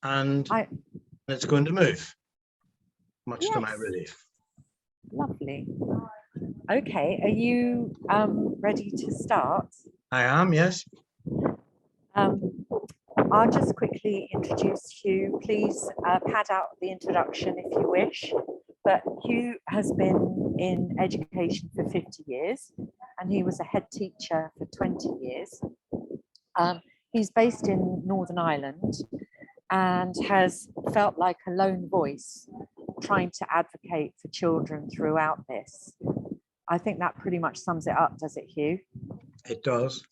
and I, it's going to move, much to my yes, relief. lovely. Okay, are you ready to start? I am, yes. I'll just quickly introduce Hugh. Please pad out the introduction if you wish. But Hugh has been in education for 50 years and he was a head teacher for 20 years. He's based in Northern Ireland and has felt like a lone voice trying to advocate for children throughout this. I think that pretty much sums it up, does it, Hugh? It does.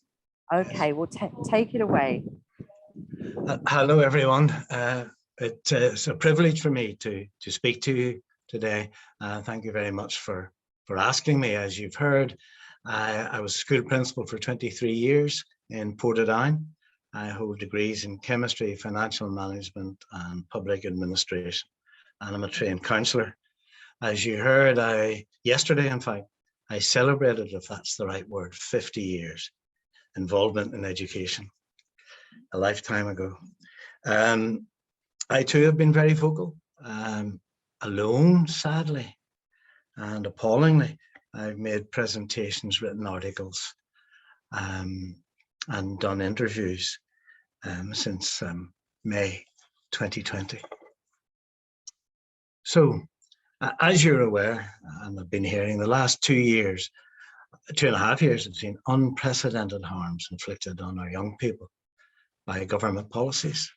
Okay, well, take it away. Hello, everyone. It's a privilege for me to speak to you today. Thank you very much for asking me. As you've heard, I was school principal for 23 years in Portadown. I hold degrees in chemistry, financial management, and public administration. And I'm a trained counsellor. As you heard, yesterday, in fact, I celebrated, if that's the right word, 50 years involvement in education, a lifetime ago. I too have been very vocal, alone, sadly, and appallingly. I've made presentations, written articles, and done interviews since May 2020. So, as you're aware, and I've been hearing, the last 2 years, 2.5 years, have seen unprecedented harms inflicted on our young people by government policies.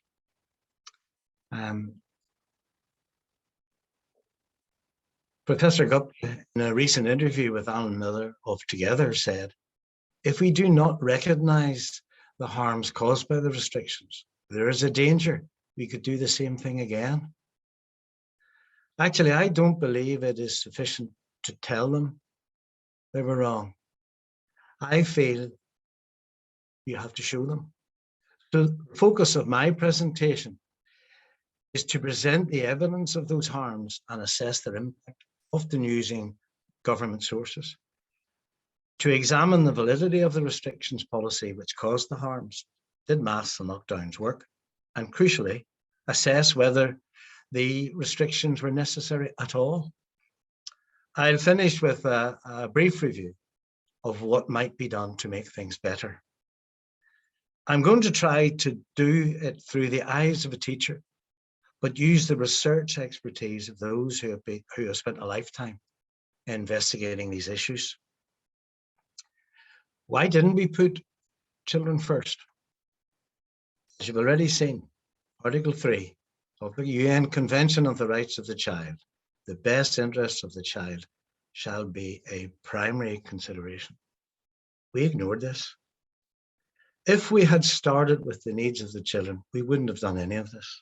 Professor Gupta, in a recent interview with Alan Miller of Together, said, if we do not recognize the harms caused by the restrictions, there is a danger we could do the same thing again. Actually, I don't believe it is sufficient to tell them they were wrong. I feel you have to show them. The focus of my presentation is to present the evidence of those harms and assess their impact, often using government sources, to examine the validity of the restrictions policy which caused the harms. Did masks and lockdowns work? And crucially, assess whether the restrictions were necessary at all. I'll finish with a brief review of what might be done to make things better. I'm going to try to do it through the eyes of a teacher, but use the research expertise of those who have spent a lifetime investigating these issues. Why didn't we put children first? As you've already seen, Article 3 of the UN Convention on the Rights of the Child, the best interests of the child shall be a primary consideration. We ignored this. If we had started with the needs of the children, we wouldn't have done any of this.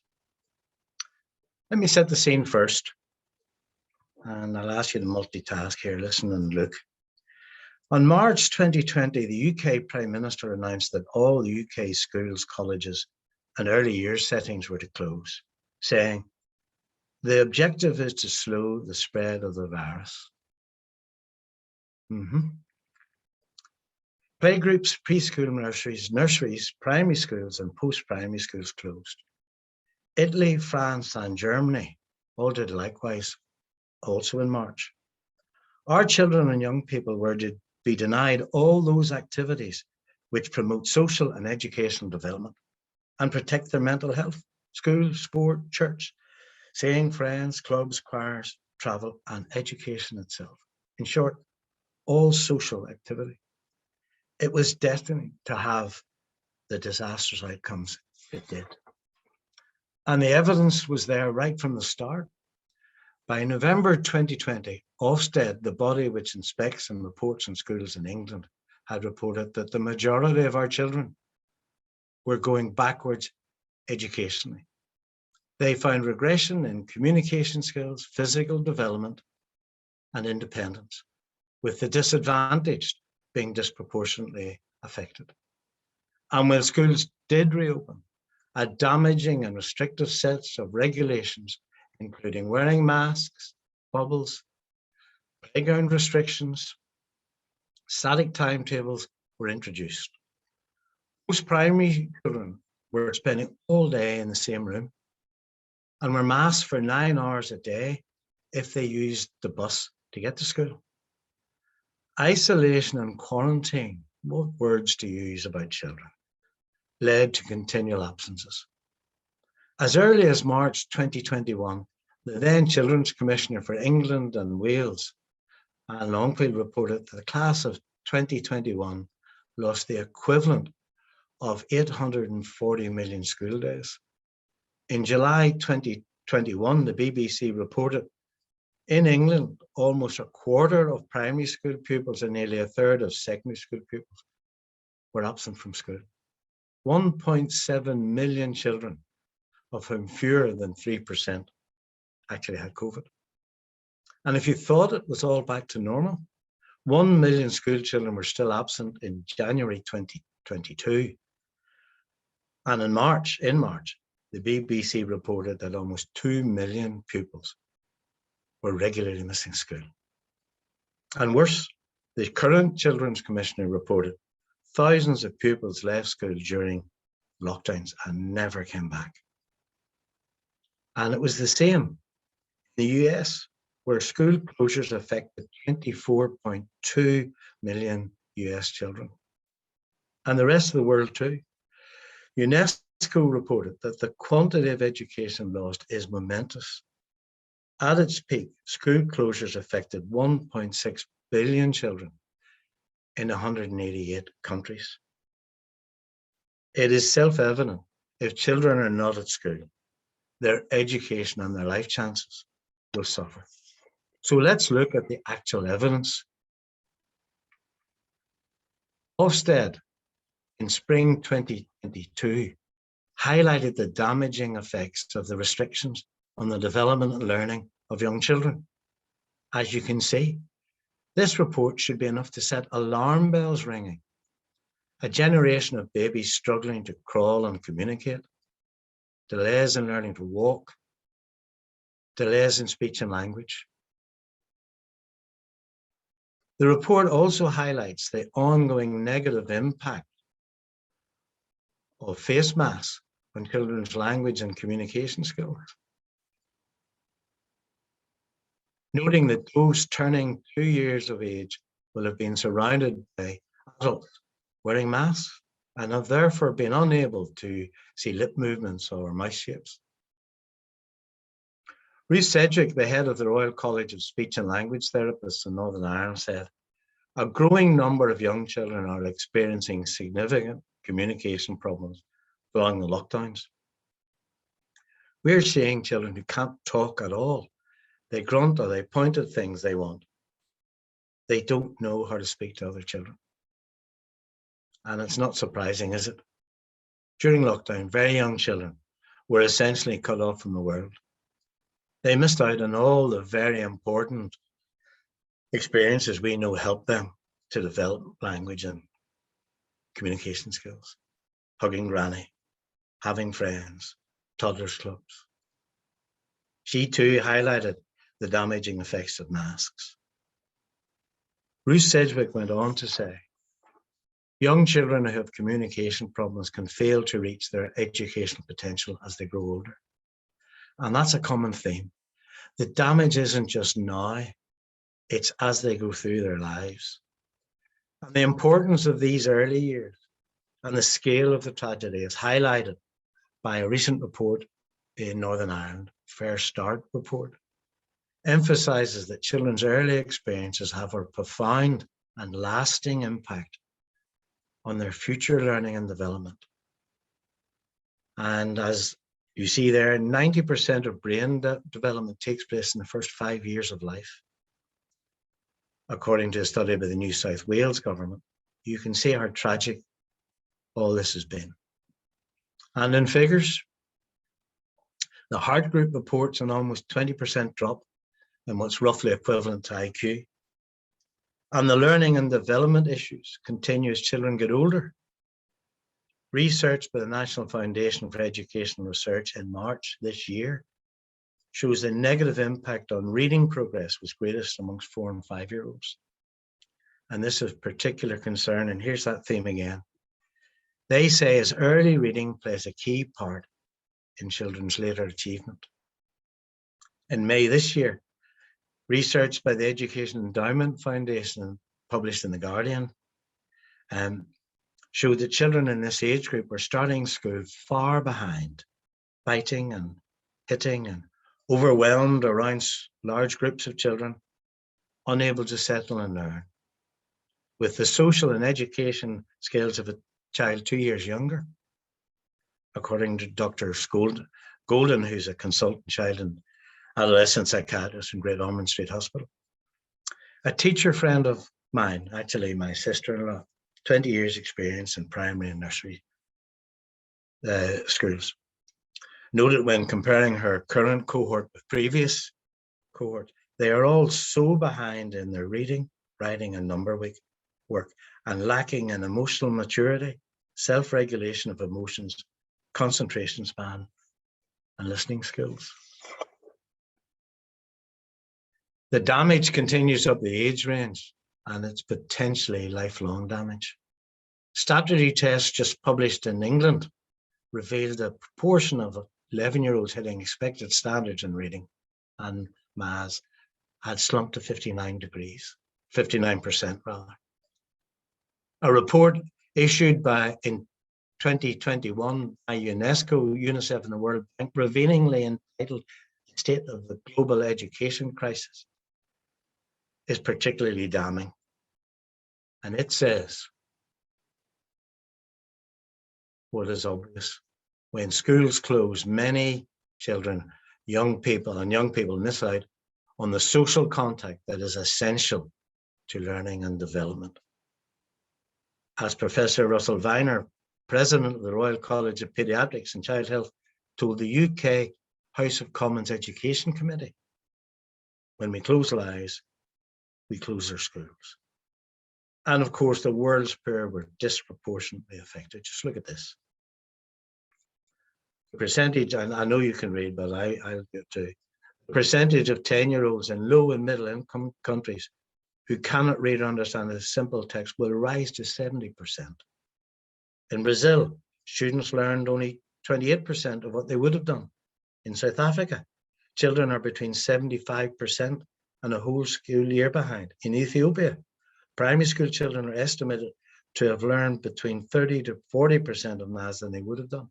Let me set the scene first, and I'll ask you to multitask here, listen and look. On March 2020, the UK Prime Minister announced that all UK schools, colleges, and early years settings were to close, saying, the objective is to slow the spread of the virus. Playgroups, preschool nurseries, primary schools, and post-primary schools closed. Italy, France, and Germany all did likewise, also in March. Our children and young people were to be denied all those activities which promote social and educational development and protect their mental health: school, sport, church, seeing friends, clubs, choirs, travel, and education itself. In short, all social activity. It was destined to have the disastrous outcomes it did. And the evidence was there right from the start. By November 2020, Ofsted, the body which inspects and reports on schools in England, had reported that the majority of our children were going backwards educationally. They found regression in communication skills, physical development, and independence, with the disadvantaged being disproportionately affected. And when schools did reopen, a damaging and restrictive sets of regulations, including wearing masks, bubbles, playground restrictions, static timetables, were introduced. Most primary children were spending all day in the same room, and were masked for 9 hours a day if they used the bus to get to school. Isolation and quarantine, what words to use about children, led to continual absences. As early as March 2021, the then Children's Commissioner for England and Wales, Anne Longfield, reported that the class of 2021 lost the equivalent of 840 million school days. In July 2021, the BBC reported in England, almost a quarter of primary school pupils and nearly a third of secondary school pupils were absent from school. 1.7 million children, of whom fewer than 3% actually had COVID. And if you thought it was all back to normal, 1 million school children were still absent in January 2022. And in March, the BBC reported that almost 2 million pupils were regularly missing school. And worse, the current Children's Commissioner reported thousands of pupils left school during lockdowns and never came back. And it was the same in the US, where school closures affected 24.2 million US children. And the rest of the world too. UNESCO reported that the quantity of education lost is momentous. At its peak, school closures affected 1.6 billion children in 188 countries. It is self-evident, if children are not at school, their education and their life chances will suffer. So let's look at the actual evidence. Ofsted in spring 2022 highlighted the damaging effects of the restrictions on the development and learning of young children. As you can see, this report should be enough to set alarm bells ringing. A generation of babies struggling to crawl and communicate, delays in learning to walk, delays in speech and language. The report also highlights the ongoing negative impact of face masks on children's language and communication skills, noting that those turning 2 years of age will have been surrounded by adults wearing masks and have therefore been unable to see lip movements or mouth shapes. Ruth Sedgwick, the head of the Royal College of Speech and Language Therapists in Northern Ireland, said, "A growing number of young children are experiencing significant communication problems following the lockdowns. We're seeing children who can't talk at all. They grunt or they point at things they want. They don't know how to speak to other children." And it's not surprising, is it? During lockdown, very young children were essentially cut off from the world. They missed out on all the very important experiences we know help them to develop language and communication skills. Hugging granny, having friends, toddlers clubs. She too highlighted the damaging effects of masks. Ruth Sedgwick went on to say, young children who have communication problems can fail to reach their educational potential as they grow older. And that's a common theme. The damage isn't just now, it's as they go through their lives. And the importance of these early years and the scale of the tragedy is highlighted by a recent report in Northern Ireland, Fair Start report, emphasises that children's early experiences have a profound and lasting impact on their future learning and development. And as you see there, 90% of brain development takes place in the first 5 years of life. According to a study by the New South Wales government, you can see how tragic all this has been. And in figures, the Heart Group reports an almost 20% drop in what's roughly equivalent to IQ. And the learning and development issues continue as children get older. Research by the National Foundation for Educational Research in March this year shows the negative impact on reading progress was greatest amongst 4 and 5 year olds. And this is particular concern, and here's that theme again. They say as early reading plays a key part in children's later achievement. In May this year, research by the Education Endowment Foundation published in The Guardian showed that children in this age group were starting school far behind, fighting and hitting and overwhelmed around large groups of children, unable to settle and learn, with the social and education skills of a child 2 years younger, according to Dr. Golden, who's a consultant child and adolescent psychiatrist in Great Ormond Street Hospital. A teacher friend of mine, actually my sister-in-law, 20 years experience in primary and nursery schools, noted when comparing her current cohort with previous cohort, they are all so behind in their reading, writing and number work and lacking in emotional maturity, self-regulation of emotions, concentration span and listening skills. The damage continues up the age range and it's potentially lifelong damage. Statutory tests just published in England revealed a proportion of 11-year-olds hitting expected standards in reading and maths had slumped to 59% rather. A report issued in 2021 by UNESCO, UNICEF and the World Bank, revealingly entitled "The State of the Global Education Crisis," is particularly damning. And it says what is obvious. When schools close, many children, young people miss out on the social contact that is essential to learning and development. As Professor Russell Viner, President of the Royal College of Paediatrics and Child Health, told the UK House of Commons Education Committee, when we close lives, we close our schools. And of course, the world's poor were disproportionately affected. Just look at this. The percentage, and I know you can read, but I'll get to the percentage of 10-year-olds in low and middle income countries who cannot read or understand a simple text will rise to 70%. In Brazil, students learned only 28% of what they would have done. In South Africa, children are between 75% and a whole school year behind. In Ethiopia, primary school children are estimated to have learned between 30 to 40% of maths than they would have done.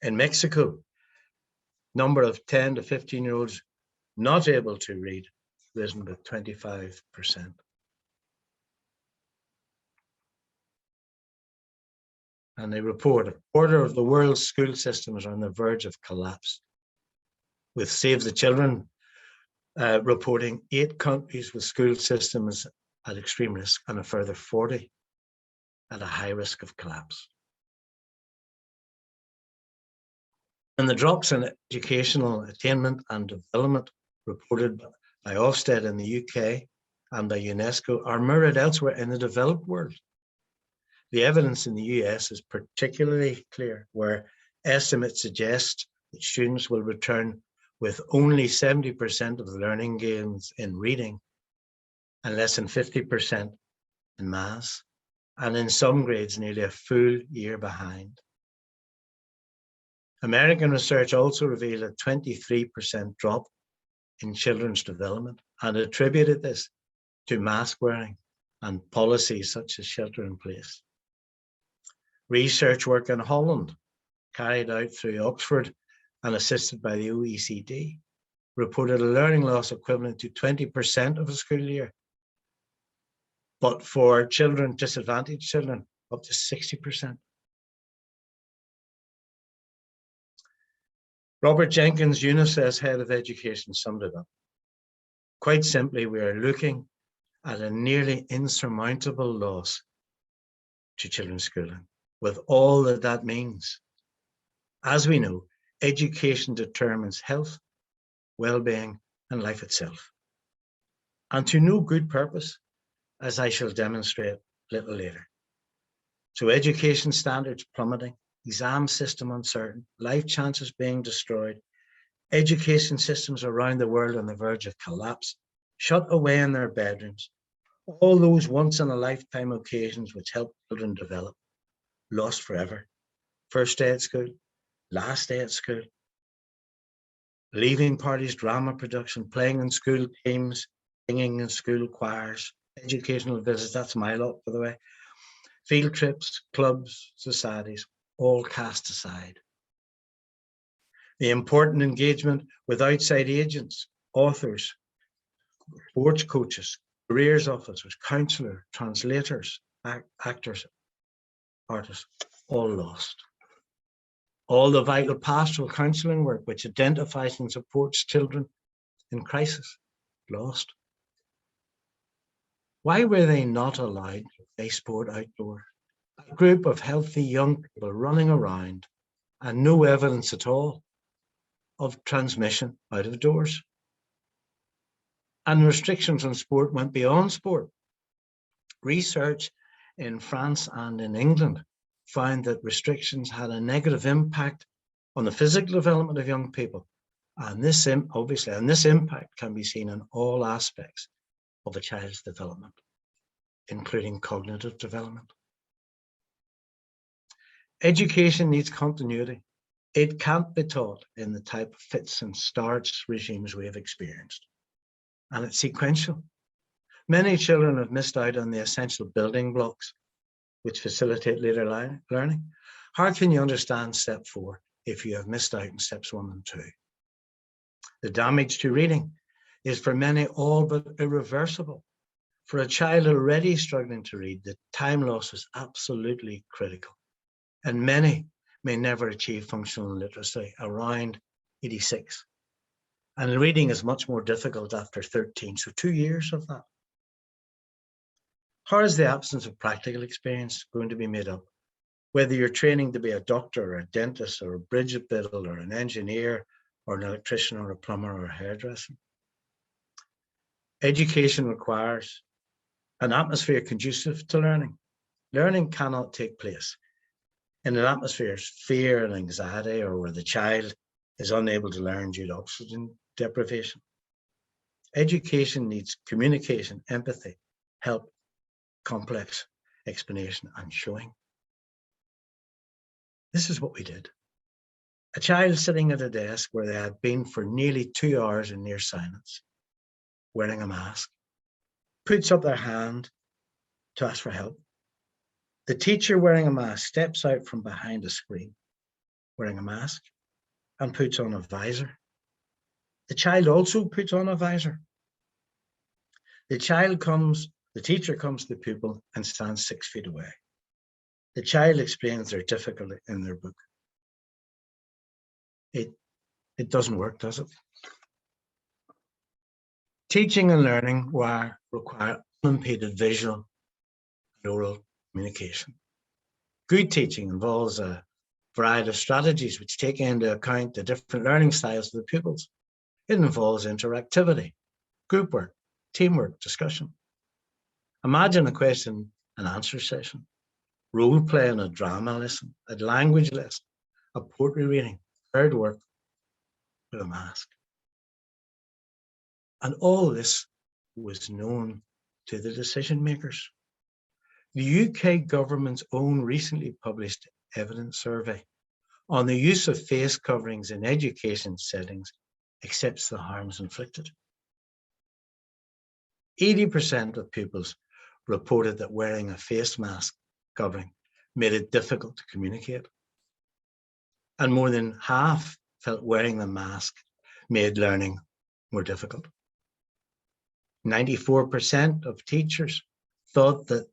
In Mexico, number of 10 to 15-year-olds not able to read risen by 25%. And they report a quarter of the world's school systems are on the verge of collapse, with Save the Children reporting 8 countries with school systems at extreme risk and a further 40 at a high risk of collapse. And the drops in educational attainment and development reported by Ofsted in the UK and by UNESCO are mirrored elsewhere in the developed world. The evidence in the US is particularly clear, where estimates suggest that students will return with only 70% of the learning gains in reading and less than 50% in maths, and in some grades nearly a full year behind. American research also revealed a 23% drop in children's development and attributed this to mask wearing and policies such as shelter in place. Research work in Holland, carried out through Oxford and assisted by the OECD, reported a learning loss equivalent to 20% of a school year, but for children, disadvantaged children, up to 60%. Robert Jenkins, UNICEF's head of education, summed it up. Quite simply, we are looking at a nearly insurmountable loss to children's schooling, with all that that means. As we know, education determines health, well-being, and life itself. And to no good purpose, as I shall demonstrate a little later. So education standards plummeting, exam system uncertain, life chances being destroyed, education systems around the world on the verge of collapse, shut away in their bedrooms, all those once-in-a-lifetime occasions which help children develop, lost forever. First day at school, last day at school. leaving parties, drama production, playing in school teams, singing in school choirs, educational visits, that's my lot, by the way, field trips, clubs, societies, all cast aside. The important engagement with outside agents, authors, sports coaches, careers officers, counsellors, translators, actors, artists, all lost. All the vital pastoral counselling work which identifies and supports children in crisis, lost. Why were they not allowed to play sport outdoors? A group of healthy young people running around and no evidence at all of transmission out of doors. And restrictions on sport went beyond sport. Research in France and in England found that restrictions had a negative impact on the physical development of young people. And this impact can be seen in all aspects of a child's development, including cognitive development. Education needs continuity. It can't be taught in the type of fits and starts regimes we have experienced. And it's sequential. Many children have missed out on the essential building blocks which facilitate later learning. How can you understand step 4 if you have missed out on steps 1 and 2? The damage to reading is for many all but irreversible. For a child already struggling to read, the time loss is absolutely critical. And many may never achieve functional literacy, around 86. And reading is much more difficult after 13, so 2 years of that. How is the absence of practical experience going to be made up? Whether you're training to be a doctor or a dentist or a bridge builder or an engineer or an electrician or a plumber or a hairdresser. Education requires an atmosphere conducive to learning. Learning cannot take place in an atmosphere of fear and anxiety or where the child is unable to learn due to oxygen deprivation. Education needs communication, empathy, help, complex explanation and showing. This is what we did. A child sitting at a desk where they had been for nearly 2 hours in near silence, wearing a mask, puts up their hand to ask for help. The teacher wearing a mask steps out from behind a screen, wearing a mask, and puts on a visor. The child also puts on a visor. The teacher comes to the pupil and stands 6 feet away. The child explains their difficulty in their book. It doesn't work, does it? Teaching and learning require unimpeded visual and oral communication. Good teaching involves a variety of strategies which take into account the different learning styles of the pupils. It involves interactivity, group work, teamwork, discussion. Imagine a question and answer session, role play in a drama lesson, a language lesson, a poetry reading, third work with a mask. And all this was known to the decision makers. The UK government's own recently published evidence survey on the use of face coverings in education settings accepts the harms inflicted. 80% of pupils reported that wearing a face mask covering made it difficult to communicate. And more than half felt wearing the mask made learning more difficult. 94% of teachers thought that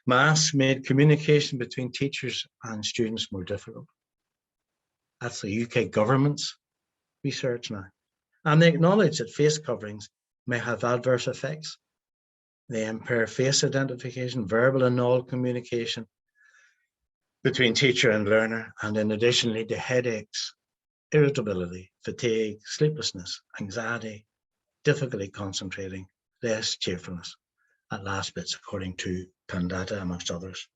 masks made communication between teachers and students more difficult. That's the UK government's research now. And they acknowledge that face coverings may have adverse effects. They impair face identification, verbal and oral communication between teacher and learner, and in addition lead to headaches, irritability, fatigue, sleeplessness, anxiety, difficulty concentrating, less cheerfulness, at last bits according to Pandata, amongst others.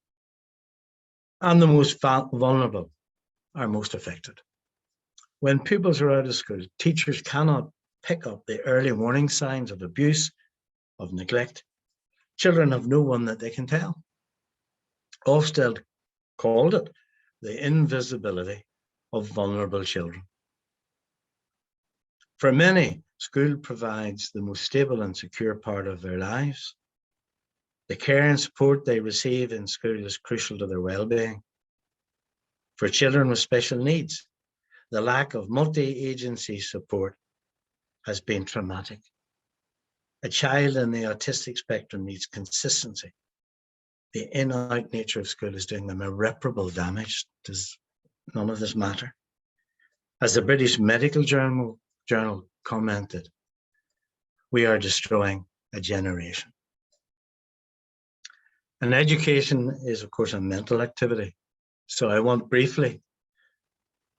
And the most vulnerable are most affected. When pupils are out of school, teachers cannot pick up the early warning signs of abuse, of neglect. Children have no one that they can tell. Ofsted called it the invisibility of vulnerable children. For many, school provides the most stable and secure part of their lives. The care and support they receive in school is crucial to their well-being. For children with special needs, the lack of multi-agency support has been traumatic. A child in the autistic spectrum needs consistency. The in-out nature of school is doing them irreparable damage. Does none of this matter? As the British Medical Journal commented, we are destroying a generation. And education is, of course, a mental activity. So I want briefly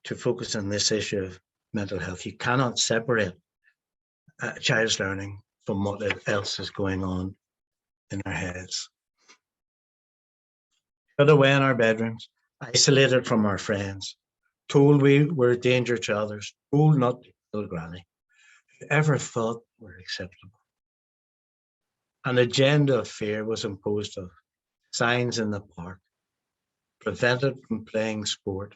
to focus on this issue of mental health. You cannot separate a child's learning from what else is going on in their heads. Shut away in our bedrooms, isolated from our friends, told we were a danger to others, told not to kill granny. Whoever thought were acceptable? An agenda of fear was imposed of signs in the park, prevented from playing sport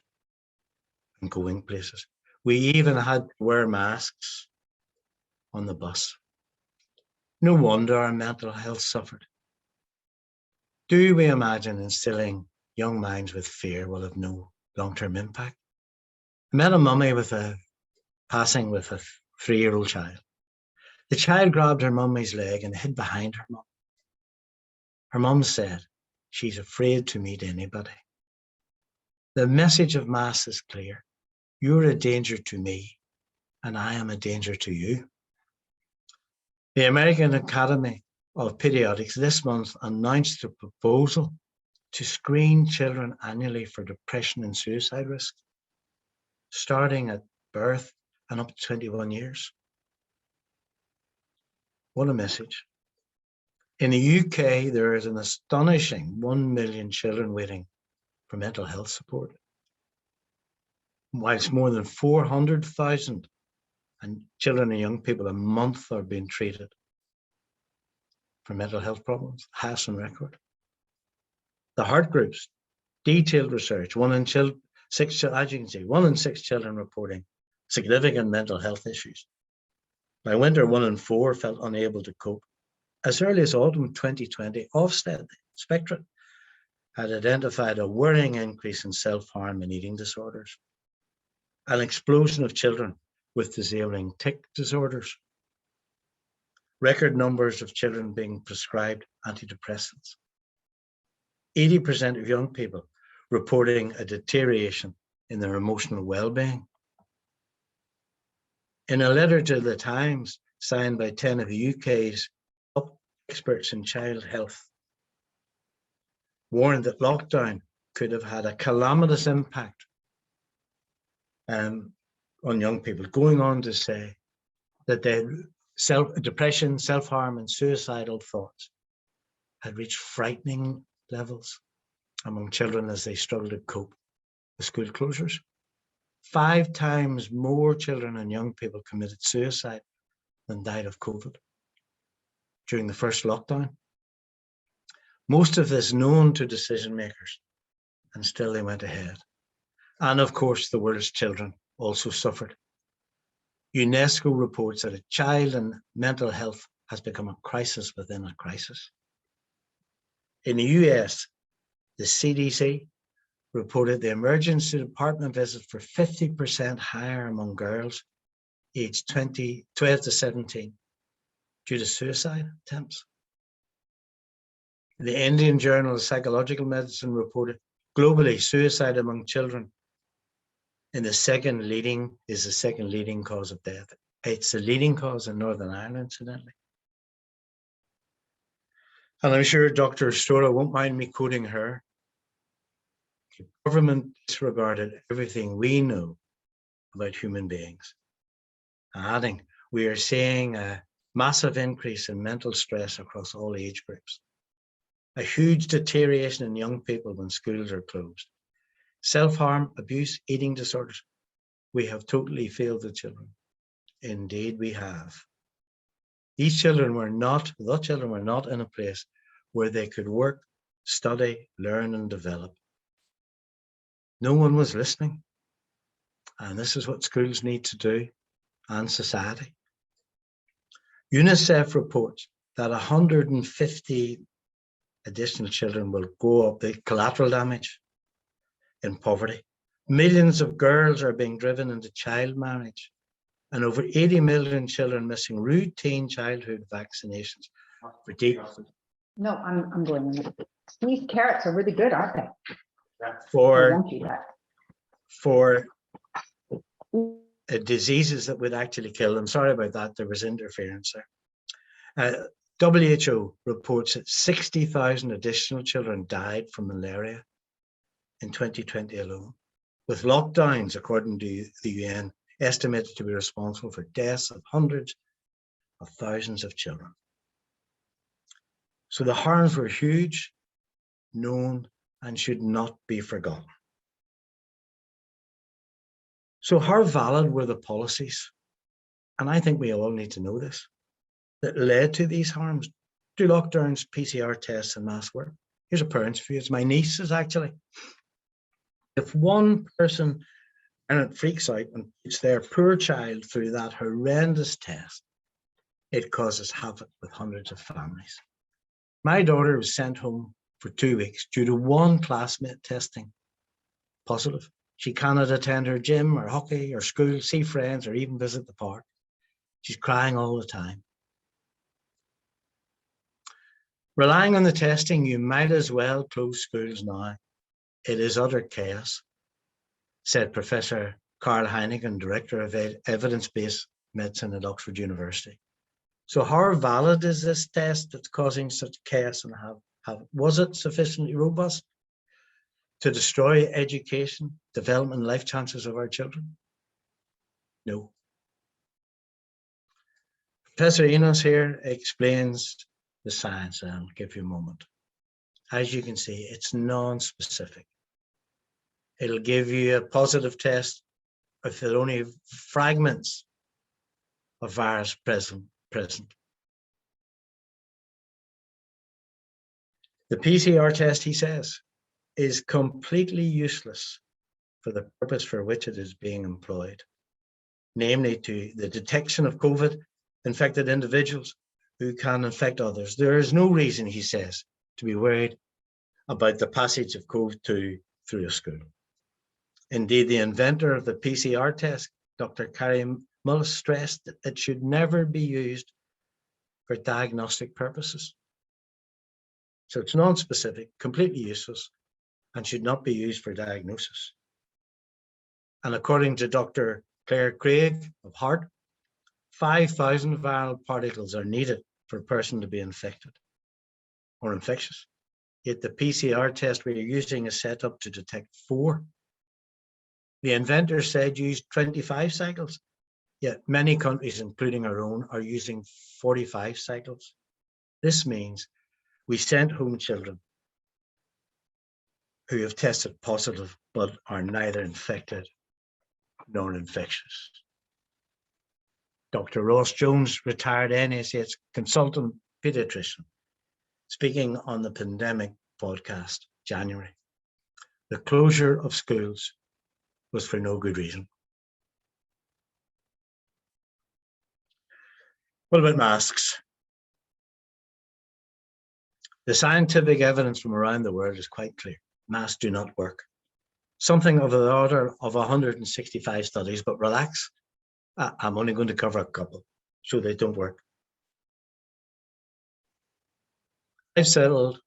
and going places. We even had to wear masks on the bus. No wonder our mental health suffered. Do we imagine instilling young minds with fear will have no long-term impact? I met a mummy passing with a 3-year-old child. The child grabbed her mummy's leg and hid behind her mum. Her mum said, she's afraid to meet anybody. The message of Mass is clear. You're a danger to me, and I am a danger to you. The American Academy of Pediatrics this month announced a proposal to screen children annually for depression and suicide risk, starting at birth and up to 21 years. What a message. In the UK, there is an astonishing 1 million children waiting for mental health support, whilst more than 400,000 children and young people a month are being treated for mental health problems, highest on record. The heart groups, detailed research, 1 in 6, as you can see, 1 in 6 children reporting significant mental health issues. By winter, 1 in 4 felt unable to cope. As early as autumn 2020, Ofsted, Spectrum, had identified a worrying increase in self-harm and eating disorders, an explosion of children with disabling tic disorders, record numbers of children being prescribed antidepressants, 80% of young people reporting a deterioration in their emotional well-being. In a letter to the Times signed by 10 of the UK's top experts in child health, warned that lockdown could have had a calamitous impact on young people, going on to say that depression, self-harm and suicidal thoughts had reached frightening levels among children as they struggle to cope with school closures. 5 times more children and young people committed suicide than died of COVID during the first lockdown. Most of this known to decision makers, and still they went ahead. And of course, the world's children also suffered. UNESCO reports that a child and mental health has become a crisis within a crisis. In the US, the CDC reported the emergency department visits were 50% higher among girls aged 12 to 17 due to suicide attempts. The Indian Journal of Psychological Medicine reported globally suicide among children is the second leading cause of death. It's the leading cause in Northern Ireland, incidentally. And I'm sure Dr. Stora won't mind me quoting her. The government disregarded everything we know about human beings. Adding, we are seeing a massive increase in mental stress across all age groups. A huge deterioration in young people when schools are closed. Self-harm, abuse, eating disorders. We have totally failed the children. Indeed, we have. The children were not in a place where they could work, study, learn, and develop. No one was listening. And this is what schools need to do. and society. UNICEF reports that 150 additional children will go up the collateral damage in poverty. Millions of girls are being driven into child marriage, and over 80 million children missing routine childhood vaccinations for No, I'm going. These carrots are really good, aren't they? I for won't do that. diseases that would actually kill them. Sorry about that. There was interference there. WHO reports that 60,000 additional children died from malaria in 2020 alone, with lockdowns, according to the UN, estimated to be responsible for deaths of hundreds of thousands of children. So the harms were huge, known, and should not be forgotten. So how valid were the policies? And I think we all need to know this, that led to these harms. Do lockdowns, PCR tests, and mask work? Here's a parent's view. It's my niece's actually. If one person and it freaks out and puts their poor child through that horrendous test, it causes havoc with hundreds of families. My daughter was sent home for 2 weeks due to one classmate testing positive. She cannot attend her gym or hockey or school, see friends, or even visit the park. She's crying all the time. Relying on the testing, you might as well close schools now. It is utter chaos, said Professor Carl Heineken, Director of Evidence-Based Medicine at Oxford University. So how valid is this test that's causing such chaos and was it sufficiently robust to destroy education, development, and life chances of our children? No. Professor Enos here explains the science, and I'll give you a moment. As you can see, it's non-specific. It'll give you a positive test if there are only fragments of virus present. The PCR test, he says, is completely useless for the purpose for which it is being employed, namely to the detection of COVID-infected individuals who can infect others. There is no reason, he says, to be worried about the passage of COVID through a school. Indeed, the inventor of the PCR test, Dr. Carrie Mullis, stressed that it should never be used for diagnostic purposes. So it's non-specific, completely useless, and should not be used for diagnosis. And according to Dr. Claire Craig of Heart, 5,000 viral particles are needed for a person to be infected or infectious. Yet the PCR test we're using is set up to detect 4. The inventor said use 25 cycles, yet many countries, including our own, are using 45 cycles. This means we sent home children who have tested positive but are neither infected nor infectious. Dr. Ross Jones, retired NHS consultant pediatrician, speaking on the Pandemic podcast, January. The closure of schools was for no good reason. What about masks? The scientific evidence from around the world is quite clear. Masks do not work. Something of the order of 165 studies, but relax, I'm only going to cover a couple, so they don't work. I've settled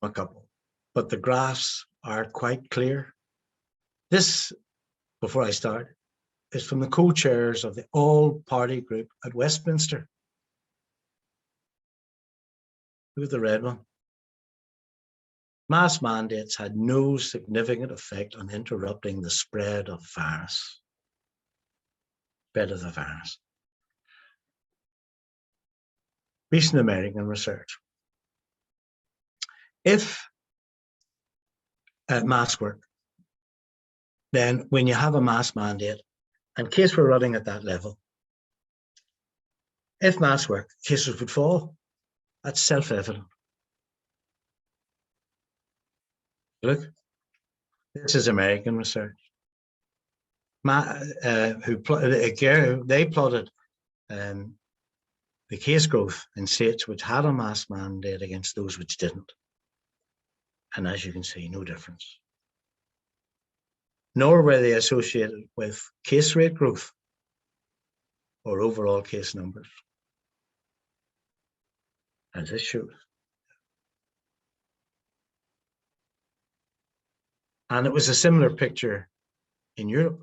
a couple, but the graphs are quite clear. This, before I start, is from the co-chairs of the all-party group at Westminster. Who's the red one? Mask mandates had no significant effect on interrupting the spread of the virus. Recent American research. If masks work, then when you have a mask mandate, in case we're running at that level, if masks work, cases would fall. That's self-evident. Look, this is American research. they plotted the case growth in states which had a mask mandate against those which didn't. And as you can see, no difference. Nor were they associated with case rate growth or overall case numbers, as this shows. And it was a similar picture in Europe.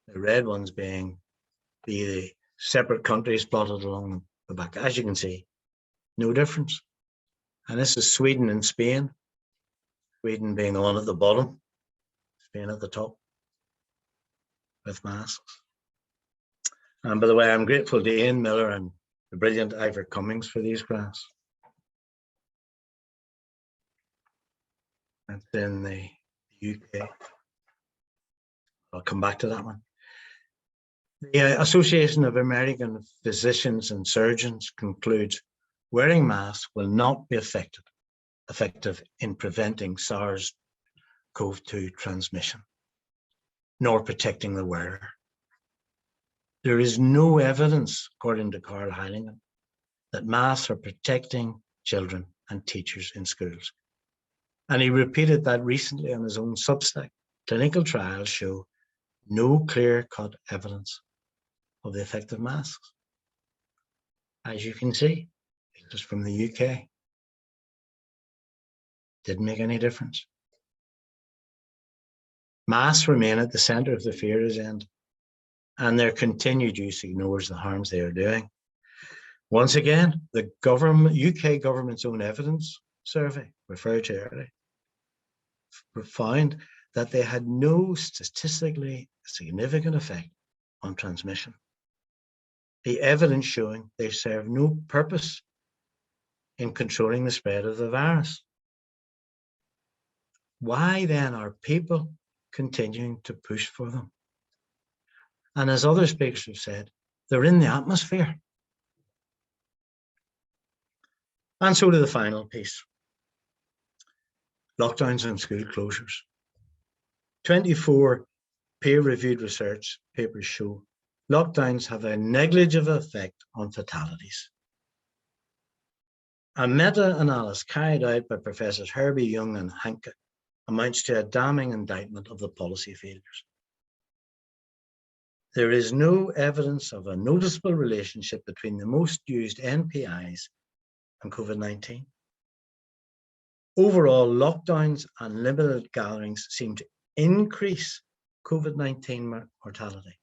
The red ones being the separate countries plotted along the back. As you can see, no difference. And this is Sweden and Spain. Sweden being the one at the bottom, Spain at the top with masks. And by the way, I'm grateful to Ian Miller and the brilliant Ivor Cummings for these graphs. That's in the UK. I'll come back to that one. The Association of American Physicians and Surgeons concludes wearing masks will not be effective in preventing SARS-CoV-2 transmission, nor protecting the wearer. There is no evidence, according to Carl Heilingen, that masks are protecting children and teachers in schools. And he repeated that recently on his own Substack. Clinical trials show no clear-cut evidence of the effect of masks. As you can see, this is from the UK. Didn't make any difference. Masks remain at the centre of the fear agenda, and their continued use ignores the harms they are doing. Once again, the UK government's own evidence survey, referred to earlier, found that they had no statistically significant effect on transmission. The evidence showing they serve no purpose in controlling the spread of the virus. Why then are people continuing to push for them? And as other speakers have said, they're in the atmosphere. And so to the final piece. Lockdowns and school closures. 24 peer-reviewed research papers show lockdowns have a negligible effect on fatalities. A meta-analysis carried out by Professors Herbie, Young and Hanke amounts to a damning indictment of the policy failures. There is no evidence of a noticeable relationship between the most used NPIs and COVID-19. Overall, lockdowns and limited gatherings seem to increase COVID-19 mortality.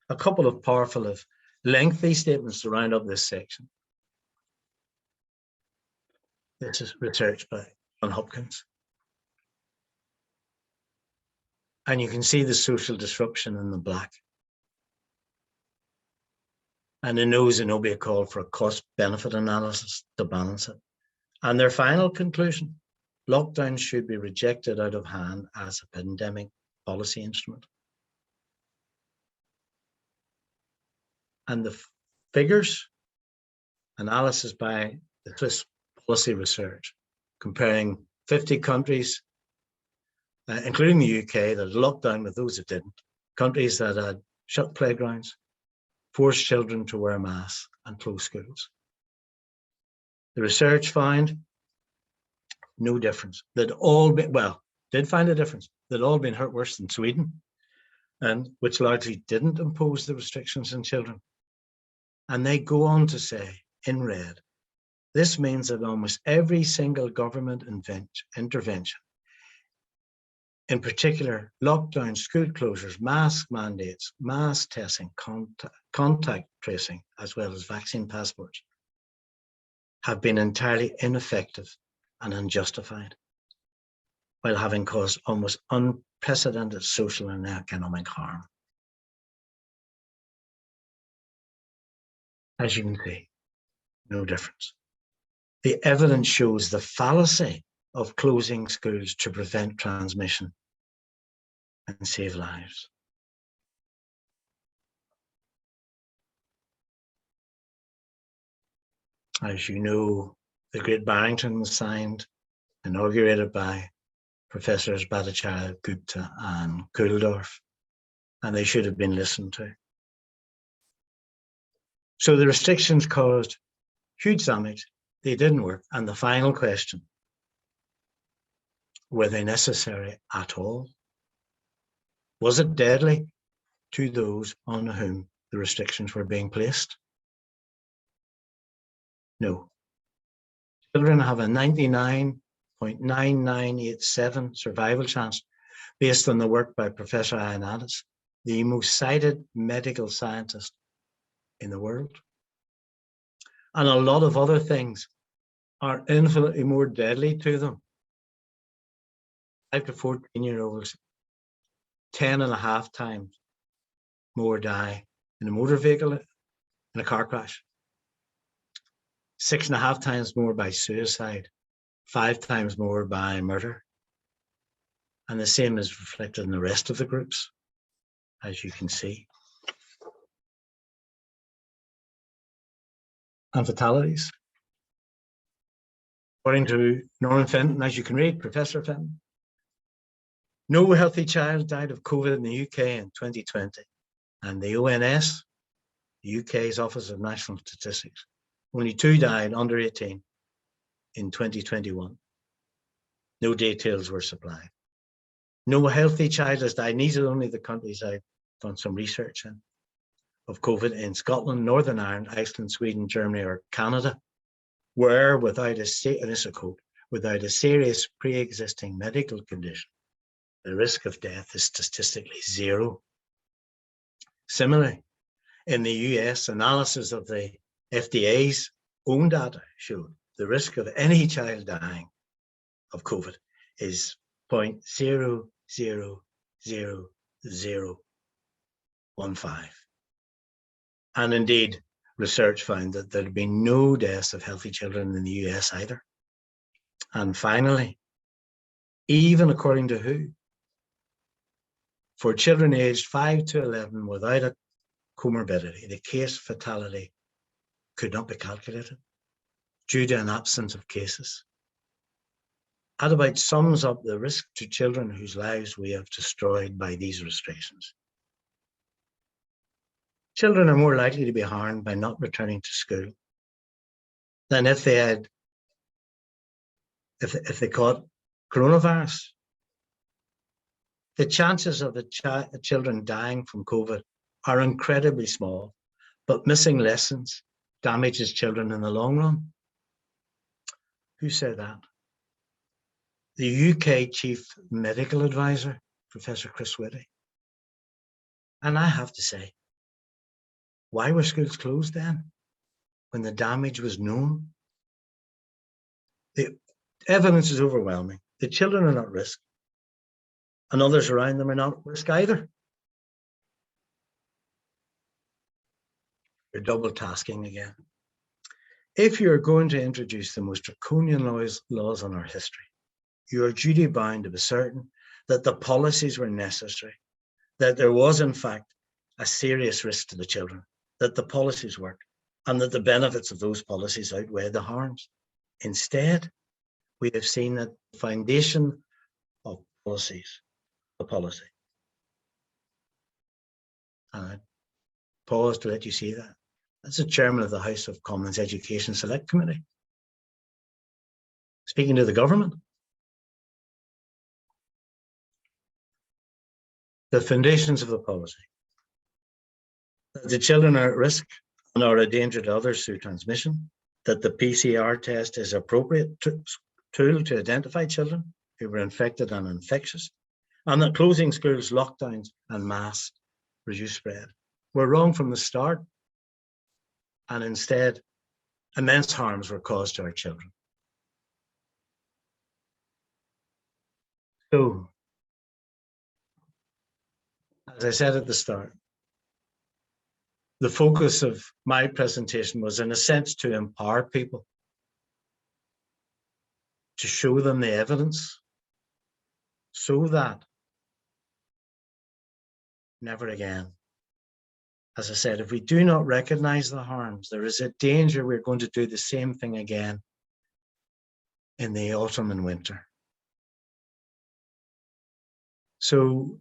A couple of powerful, lengthy statements to round up this section. This is research by John Hopkins. And you can see the social disruption in the black. And in those, Zenobia called for a cost-benefit analysis to balance it. And their final conclusion, lockdown should be rejected out of hand as a pandemic policy instrument. And the figures, analysis by the Swiss Policy Research, comparing 50 countries, including the UK, that locked down with those that didn't, countries that had shut playgrounds, forced children to wear masks and closed schools. The research found no difference. They'd all been, well, did find a difference. They'd all been hurt worse than Sweden, and which largely didn't impose the restrictions on children. And they go on to say, in red, this means that almost every single government intervention, in particular, lockdown, school closures, mask mandates, mass testing, contact tracing, as well as vaccine passports, have been entirely ineffective and unjustified, while having caused almost unprecedented social and economic harm. As you can see, no difference. The evidence shows the fallacy of closing schools to prevent transmission and save lives. As you know, the Great Barrington was signed, inaugurated by Professors Bhattacharya, Gupta and Kuldorf, and they should have been listened to. So the restrictions caused huge damage. They didn't work. And the final question, were they necessary at all? Was it deadly to those on whom the restrictions were being placed? No. Children have a 99.9987 survival chance based on the work by Professor Ioannidis, the most cited medical scientist in the world. And a lot of other things are infinitely more deadly to them. 5 to 14-year-olds, 10.5 times more die in a motor vehicle in a car crash. 6.5 times more by suicide, 5 times more by murder. And the same is reflected in the rest of the groups, as you can see. And fatalities. According to Norman Fenton, as you can read, Professor Fenton, no healthy child died of COVID in the UK in 2020. And the ONS, the UK's Office of National Statistics, only 2 died under 18 in 2021. No details were supplied. No healthy child has died. These are only the countries I've done some research in of COVID in Scotland, Northern Ireland, Iceland, Sweden, Germany, or Canada, where without a serious pre-existing medical condition, the risk of death is statistically 0. Similarly, in the US, analysis of the FDA's own data showed the risk of any child dying of COVID is 0.0000015. And indeed, research found that there had been no deaths of healthy children in the US either. And finally, even according to Who, for children aged 5 to 11 without a comorbidity, the case fatality could not be calculated due to an absence of cases. That about sums up the risk to children whose lives we have destroyed by these restrictions. Children are more likely to be harmed by not returning to school than if they caught coronavirus. The chances of the children dying from COVID are incredibly small, but missing lessons damages children in the long run. Who said that? The UK Chief Medical Advisor, Professor Chris Whitty. And I have to say, why were schools closed then, when the damage was known? The evidence is overwhelming. The children are not at risk, and others around them are not at risk either. You're double tasking again. If you're going to introduce the most draconian laws on our history, you are duty bound to be certain that the policies were necessary, that there was in fact a serious risk to the children, that the policies worked, and that the benefits of those policies outweighed the harms. Instead, we have seen that the foundation of policies, the policy. And I pause to let you see that. That's the chairman of the House of Commons Education Select Committee, speaking to the government. The foundations of the policy. That the children are at risk and are a danger to others through transmission, that the PCR test is an appropriate tool to identify children who were infected and infectious, and that closing schools, lockdowns and masks reduce spread were wrong from the start, and instead immense harms were caused to our children. So, as I said at the start, the focus of my presentation was, in a sense, to empower people, to show them the evidence, so that never again. As I said, if we do not recognize the harms, there is a danger we're going to do the same thing again in the autumn and winter. So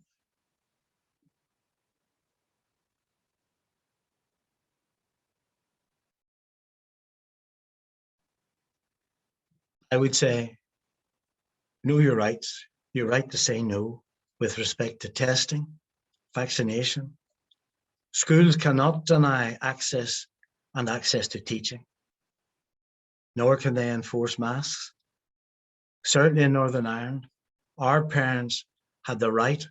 I would say, know your rights. Your right to say no with respect to testing, vaccination. Schools cannot deny access to teaching, nor can they enforce masks. Certainly in Northern Ireland, our parents had the right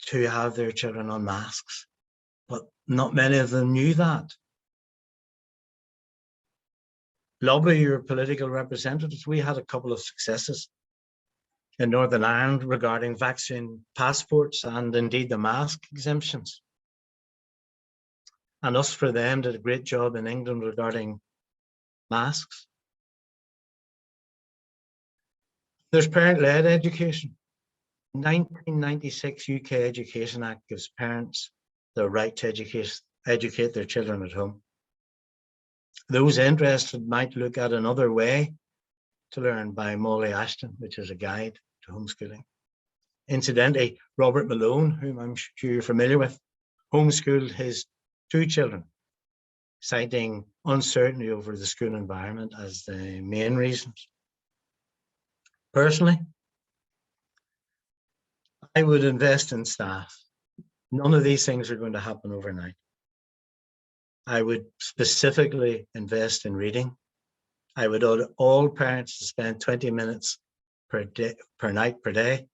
to have their children on masks, but not many of them knew that. Lobby your political representatives. We had a couple of successes in Northern Ireland regarding vaccine passports and indeed the mask exemptions. And Us for Them did a great job in England regarding masks. There's parent-led education. 1996 UK Education Act gives parents the right to educate their children at home. Those interested might look at Another Way to Learn by Molly Ashton, which is a guide to homeschooling. Incidentally, Robert Malone, whom I'm sure you're familiar with, homeschooled his 2 children, citing uncertainty over the school environment as the main reasons. Personally, I would invest in staff. None of these things are going to happen overnight. I would specifically invest in reading. I would order all parents to spend 20 minutes per night per day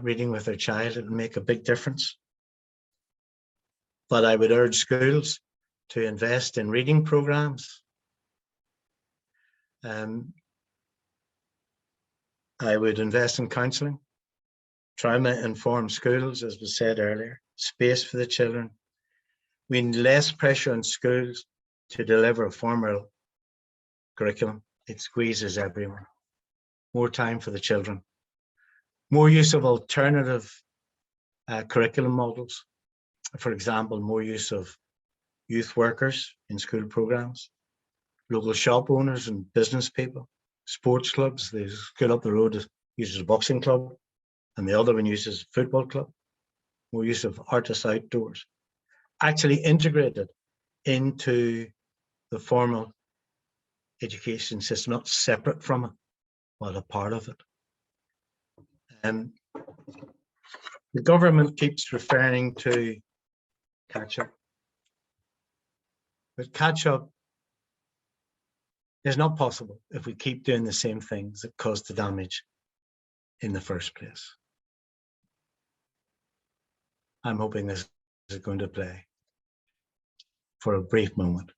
reading with their child. It would make a big difference. But I would urge schools to invest in reading programs. I would invest in counselling, trauma-informed schools, as was said earlier, space for the children. We need less pressure on schools to deliver a formal curriculum. It squeezes everyone. More time for the children. More use of alternative curriculum models. For example, more use of youth workers in school programs, local shop owners and business people, sports clubs. The school up the road uses a boxing club and the other one uses a football club. More use of artists outdoors. Actually integrated into the formal education system, not separate from it, but a part of it. The government keeps referring to catch-up, but catch-up is not possible if we keep doing the same things that caused the damage in the first place. I'm hoping this is going to play for a brief moment.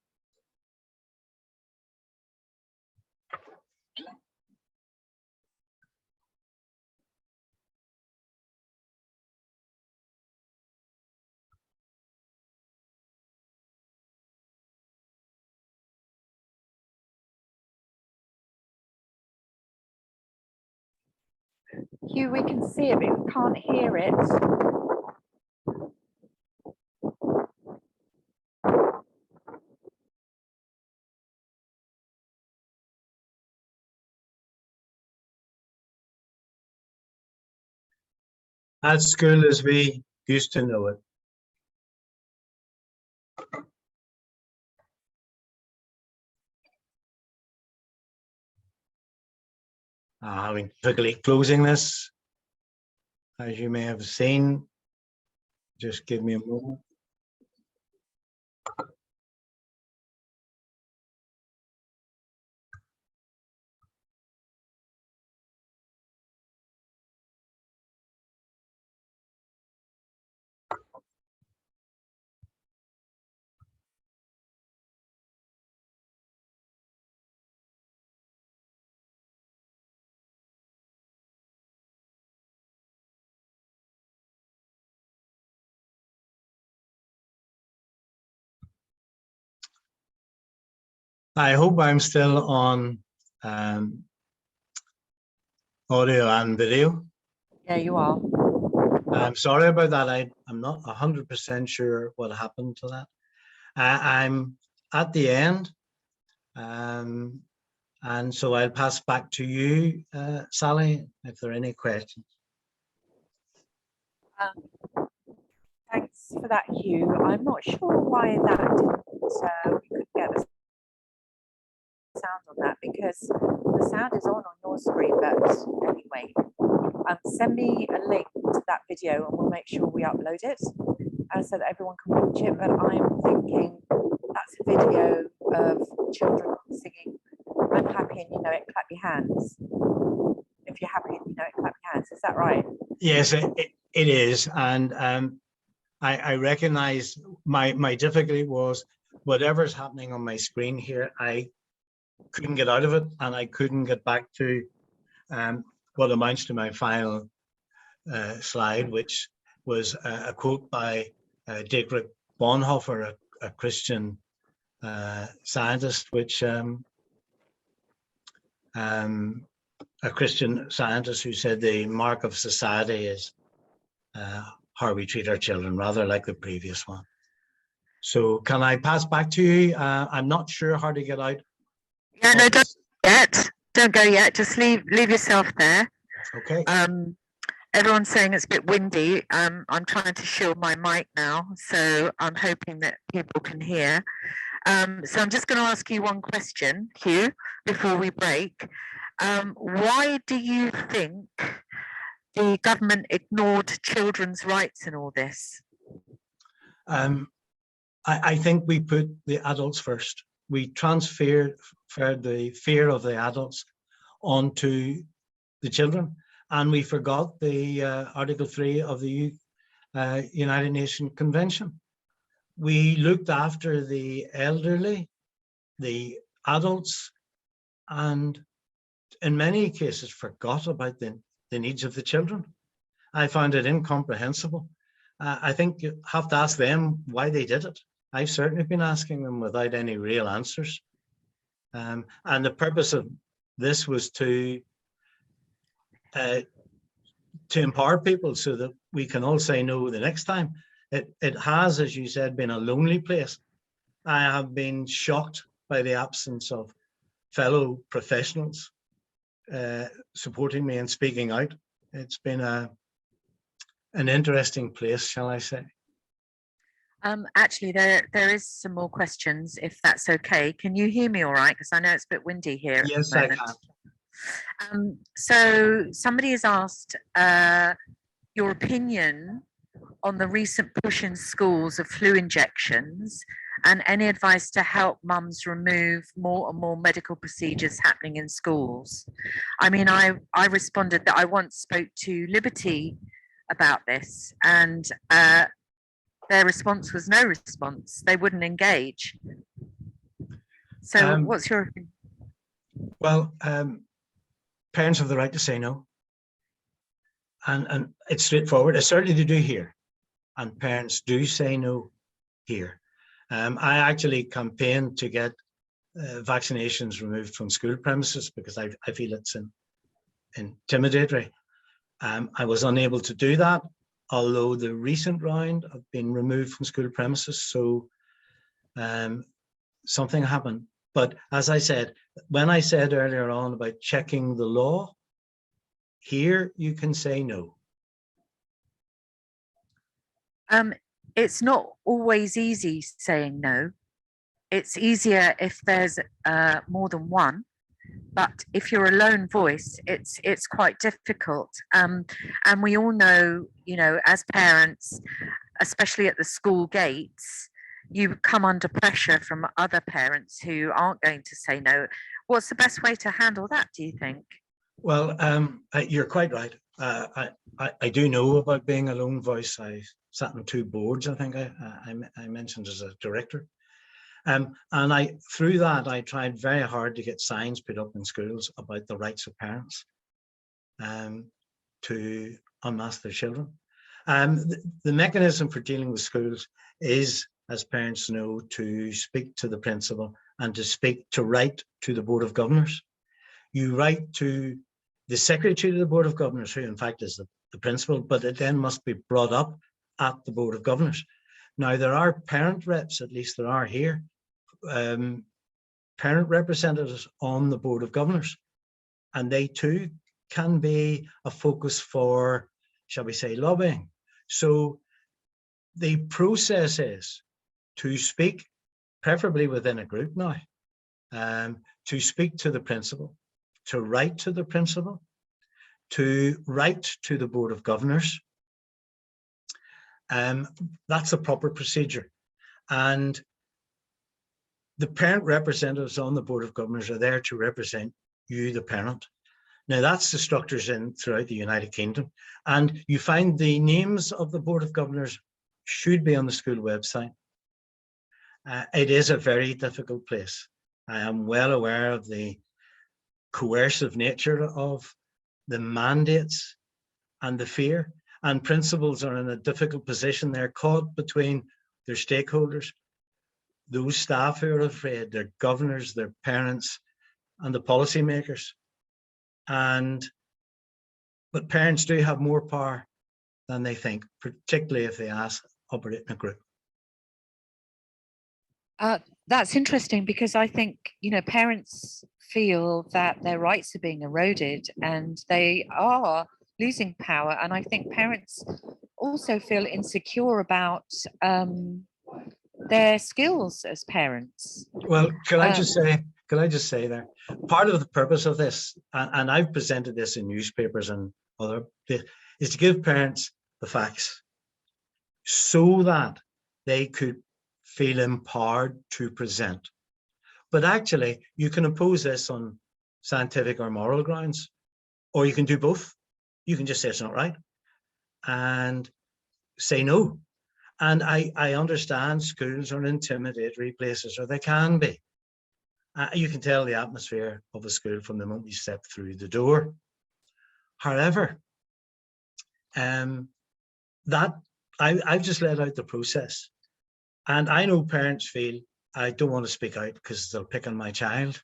Hugh, we can see it, but we can't hear it. At school as we used to know it. Having difficulty closing this, as you may have seen. Just give me a moment. I hope I'm still on audio and video. Yeah, you are. I'm sorry about that. I'm not 100% sure what happened to that. I'm at the end, and so I'll pass back to you, Sally, if there are any questions. Thanks for that, Hugh. I'm not sure why that didn't, we couldn't get the sound on that, because the sound is on your screen. But anyway, send me a link to that video and we'll make sure we upload it so that everyone can watch it. But I'm thinking that's a video of children singing "I'm happy and you know it, clap your hands." If you're happy and you know it, clap your hands. Is that right? Yes, it is. And I recognize my difficulty was whatever's happening on my screen here, I couldn't get out of it, and I couldn't get back to what amounts to my final slide, which was a quote by Dietrich Bonhoeffer, a Christian scientist, which a Christian scientist who said the mark of society is how we treat our children, rather like the previous one. So can I pass back to you? I'm not sure how to get out. Yeah, no, don't yet. Don't go yet. Just leave yourself there. Okay. Everyone's saying it's a bit windy. I'm trying to shield my mic now, so I'm hoping that people can hear. So I'm just going to ask you one question, Hugh, before we break. Why do you think the government ignored children's rights in all this? I think we put the adults first. We transferred the fear of the adults onto the children, and we forgot the Article 3 of the United Nations Convention. We looked after the elderly, the adults, and in many cases forgot about the needs of the children. I found it incomprehensible. I think you have to ask them why they did it. I've certainly been asking them without any real answers. And the purpose of this was to empower people so that we can all say no the next time. It has, as you said, been a lonely place. I have been shocked by the absence of fellow professionals supporting me and speaking out. It's been an interesting place, shall I say. Actually, there is some more questions, if that's okay. Can you hear me all right? Because I know it's a bit windy here. Yes, I can. So somebody has asked your opinion on the recent push in schools of flu injections and any advice to help mums remove more and more medical procedures happening in schools. I mean, I responded that I once spoke to Liberty about this, and their response was no response. They wouldn't engage. So what's your opinion? Well, parents have the right to say no. And it's straightforward. Certainly they do here. And parents do say no here. I actually campaigned to get vaccinations removed from school premises because I feel it's intimidatory. I was unable to do that, although the recent round have been removed from school premises. So something happened. But as I said, when I said earlier on about checking the law, here you can say no. It's not always easy saying no. It's easier if there's more than one, but if you're a lone voice, it's quite difficult. And we all know, you know, as parents, especially at the school gates, you come under pressure from other parents who aren't going to say no. What's the best way to handle that, do you think? Well, you're quite right. I do know about being a lone voice. I sat on 2 boards, I think I mentioned as a director. And through that, I tried very hard to get signs put up in schools about the rights of parents to unmask their children. The mechanism for dealing with schools is, as parents know, to speak to the principal and to write to the Board of Governors. You write to the Secretary of the Board of Governors, who in fact is the principal, but it then must be brought up at the Board of Governors. Now, there are parent reps, at least there are here, parent representatives on the Board of Governors, and they too can be a focus for, shall we say, lobbying. So the process is to speak, preferably within a group now, to speak to the principal, to write to the principal, to write to the Board of Governors. That's a proper procedure. And the parent representatives on the Board of Governors are there to represent you, the parent. Now that's the structures throughout the United Kingdom. And you find the names of the Board of Governors should be on the school website. It is a very difficult place. I am well aware of the coercive nature of the mandates and the fear, and principals are in a difficult position. They're caught between their stakeholders, those staff who are afraid, their governors, their parents, and the policymakers. But parents do have more power than they think, particularly if they operate in a group. That's interesting, because I think, parents feel that their rights are being eroded and they are losing power. And I think parents also feel insecure about their skills as parents. Well, can I just say there, part of the purpose of this, and I've presented this in newspapers and other places, is to give parents the facts so that they could feel empowered to present. But actually, you can oppose this on scientific or moral grounds, or you can do both. You can just say it's not right and say no. And I understand schools are intimidatory places, or they can be. You can tell the atmosphere of a school from the moment you step through the door. However, I've just laid out the process. And I know parents feel, I don't want to speak out because they'll pick on my child.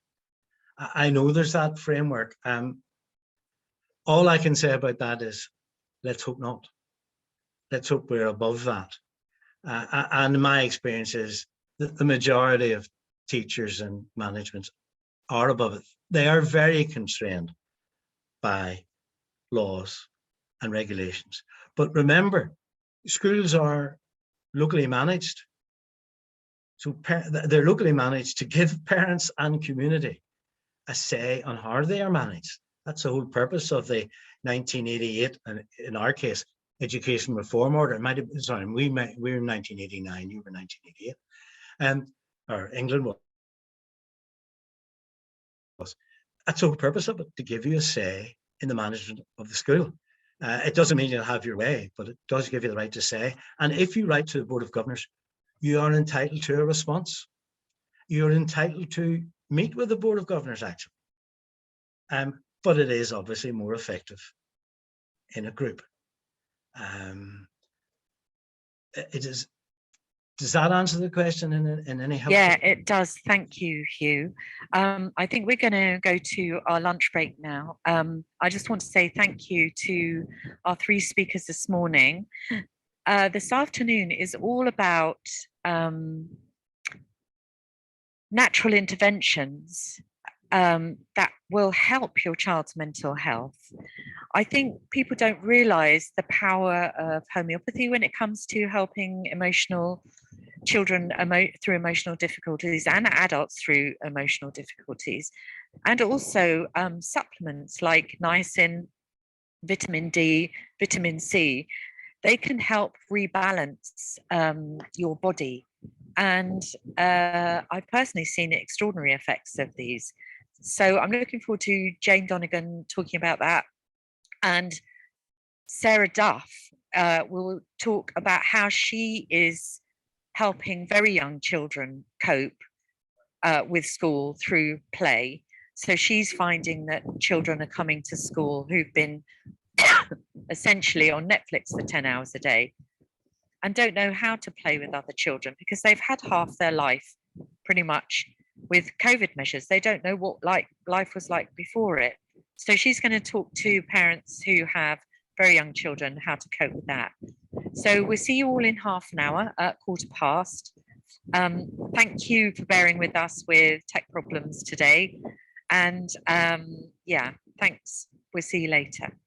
I know there's that framework. All I can say about that is, let's hope not. Let's hope we're above that. And my experience is that the majority of teachers and management are above it. They are very constrained by laws and regulations. But remember, schools are locally managed. So they're locally managed to give parents and community a say on how they are managed. That's the whole purpose of the 1988, and in our case, Education Reform Order. It might have, sorry, we were in 1989, you were 1988, or England was. That's the whole purpose of it, to give you a say in the management of the school. It doesn't mean you'll have your way, but it does give you the right to say. And if you write to the Board of Governors, you are entitled to a response. You're entitled to meet with the Board of Governors, actually. But it is obviously more effective in a group. It is. Does that answer the question in any help? Yeah, it does. Thank you, Hugh. I think we're going to go to our lunch break now. I just want to say thank you to our three speakers this morning. This afternoon is all about natural interventions that will help your child's mental health. I think people don't realize the power of homeopathy when it comes to helping children through emotional difficulties and adults through emotional difficulties, and also supplements like niacin, vitamin D, vitamin C. They can help rebalance your body. And I've personally seen the extraordinary effects of these. So I'm looking forward to Jane Donegan talking about that. And Sarah Duff will talk about how she is helping very young children cope with school through play. So she's finding that children are coming to school who've been essentially on Netflix for 10 hours a day and don't know how to play with other children because they've had half their life pretty much with COVID measures. They don't know what life was like before it. So she's going to talk to parents who have very young children how to cope with that. So we'll see you all in half an hour at 1:15. Thank you for bearing with us with tech problems today. And yeah, thanks. We'll see you later.